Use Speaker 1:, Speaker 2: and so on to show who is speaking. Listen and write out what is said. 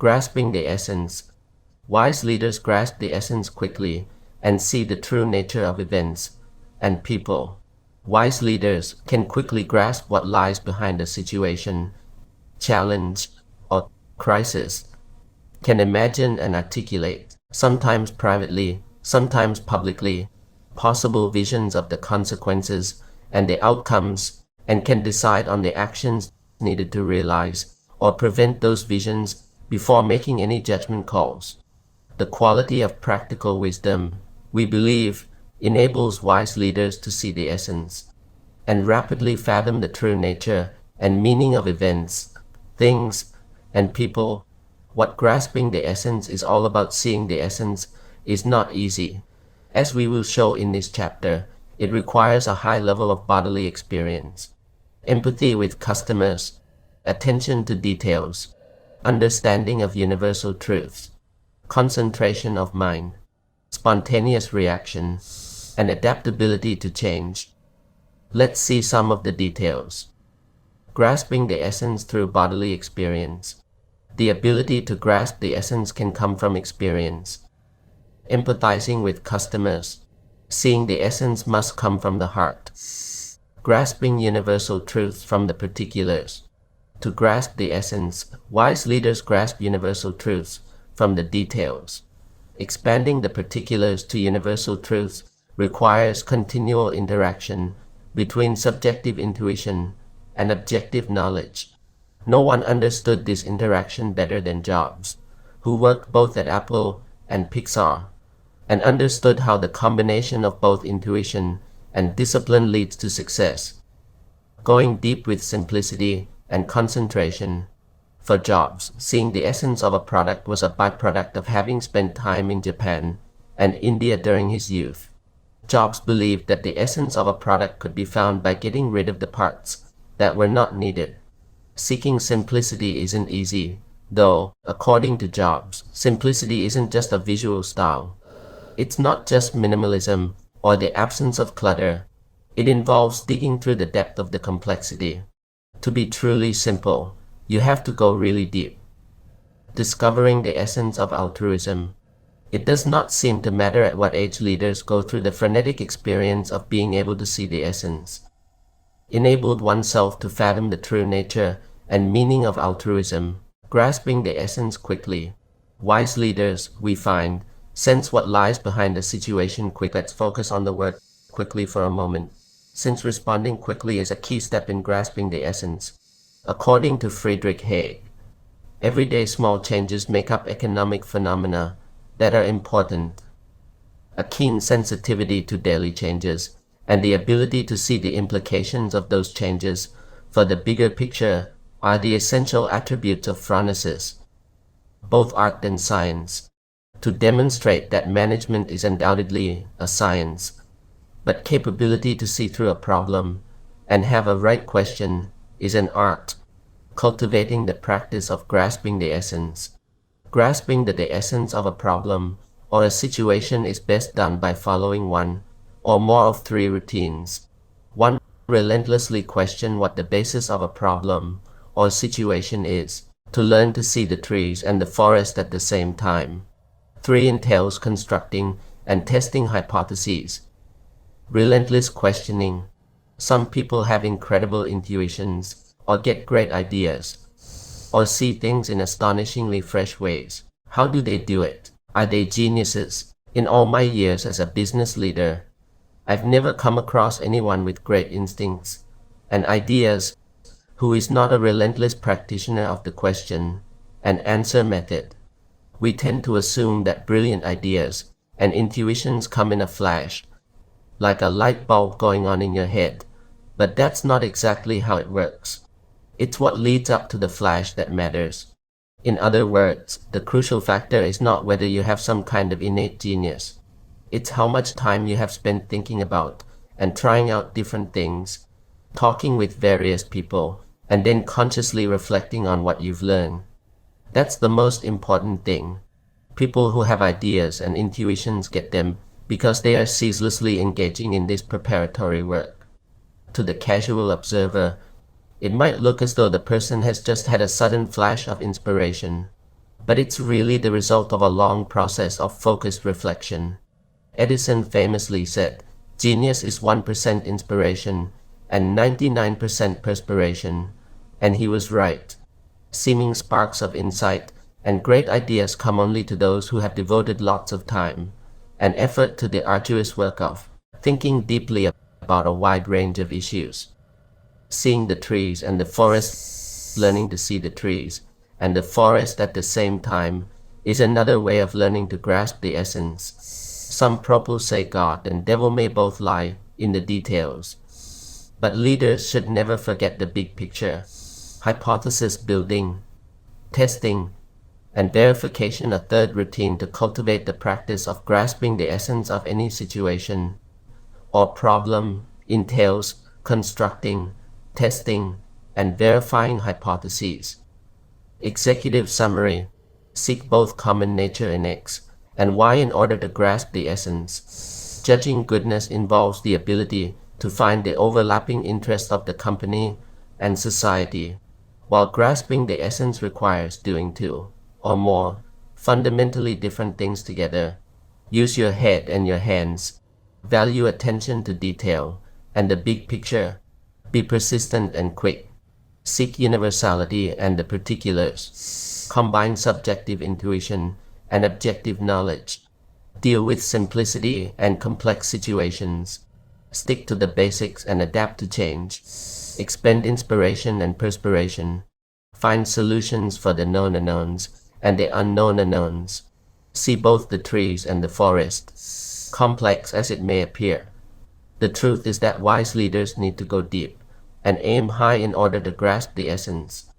Speaker 1: Grasping the essence. Wise leaders grasp the essence quickly and see the true nature of events and people. Wise leaders can quickly grasp what lies behind a situation, challenge, or crisis, can imagine and articulate, sometimes privately, sometimes publicly, possible visions of the consequences and the outcomes, and can decide on the actions needed to realize or prevent those visions before making any judgment calls. The quality of practical wisdom, we believe, enables wise leaders to see the essence and rapidly fathom the true nature and meaning of events, things, and people. What grasping the essence is all about, seeing the essence, is not easy. As we will show in this chapter, it requires a high level of bodily experience, empathy with customers, attention to details, understanding of universal truths, concentration of mind, spontaneous reaction, and adaptability to change. Let's see some of the details. Grasping the essence through bodily experience. The ability to grasp the essence can come from experience. Empathizing with customers. Seeing the essence must come from the heart. Grasping universal truths from the particulars. To grasp the essence, wise leaders grasp universal truths from the details. Expanding the particulars to universal truths requires continual interaction between subjective intuition and objective knowledge. No one understood this interaction better than Jobs, who worked both at Apple and Pixar, and understood how the combination of both intuition and discipline leads to success. Going deep with simplicity and concentration. For Jobs, seeing the essence of a product was a byproduct of having spent time in Japan and India during his youth. Jobs believed that the essence of a product could be found by getting rid of the parts that were not needed. Seeking simplicity isn't easy, though, according to Jobs, simplicity isn't just a visual style. It's not just minimalism or the absence of clutter. It involves digging through the depth of the complexity. To be truly simple, you have to go really deep. Discovering the essence of altruism. It does not seem to matter at what age leaders go through the frenetic experience of being able to see the essence. Enabled oneself to fathom the true nature and meaning of altruism, grasping the essence quickly. Wise leaders, we find, sense what lies behind a situation quick. Let's focus on the word quickly for a moment, since responding quickly is a key step in grasping the essence. According to Friedrich Hayek, everyday small changes make up economic phenomena that are important. A keen sensitivity to daily changes and the ability to see the implications of those changes for the bigger picture are the essential attributes of phronesis, both art and science. To demonstrate that management is undoubtedly a science, but capability to see through a problem and have a right question is an art. Cultivating the practice of grasping the essence. Grasping the essence of a problem or a situation is best done by following one or more of three routines. 1. Relentlessly question what the basis of a problem or situation is, to learn to see the trees and the forest at the same time. 3. Entails constructing and testing hypotheses. Relentless questioning. Some people have incredible intuitions, or get great ideas, or see things in astonishingly fresh ways. How do they do it? Are they geniuses? In all my years as a business leader, I've never come across anyone with great instincts and ideas who is not a relentless practitioner of the question and answer method. We tend to assume that brilliant ideas and intuitions come in a flash, like a light bulb going on in your head, but that's not exactly how it works. It's what leads up to the flash that matters. In other words, the crucial factor is not whether you have some kind of innate genius. It's how much time you have spent thinking about and trying out different things, talking with various people, and then consciously reflecting on what you've learned. That's the most important thing. People who have ideas and intuitions get them because they are ceaselessly engaging in this preparatory work. To the casual observer, it might look as though the person has just had a sudden flash of inspiration, but it's really the result of a long process of focused reflection. Edison famously said, "Genius is 1% inspiration and 99% perspiration," and he was right. Seeming sparks of insight and great ideas come only to those who have devoted lots of time and effort to the arduous work of thinking deeply about a wide range of issues. Seeing the trees and the forest, learning to see the trees and the forest at the same time is another way of learning to grasp the essence. Some propose say God and devil may both lie in the details. But leaders should never forget the big picture. Hypothesis building, testing, and verification, a third routine to cultivate the practice of grasping the essence of any situation or problem, entails constructing, testing, and verifying hypotheses. Executive summary: seek both common nature in X and Y in order to grasp the essence. Judging goodness involves the ability to find the overlapping interests of the company and society, while grasping the essence requires doing two or more fundamentally different things together. Use your head and your hands. Value attention to detail and the big picture. Be persistent and quick. Seek universality and the particulars. Combine subjective intuition and objective knowledge. Deal with simplicity and complex situations. Stick to the basics and adapt to change. Expend inspiration and perspiration. Find solutions for the known unknowns and the unknown unknowns. See both the trees and the forest, complex as it may appear. The truth is that wise leaders need to go deep and aim high in order to grasp the essence.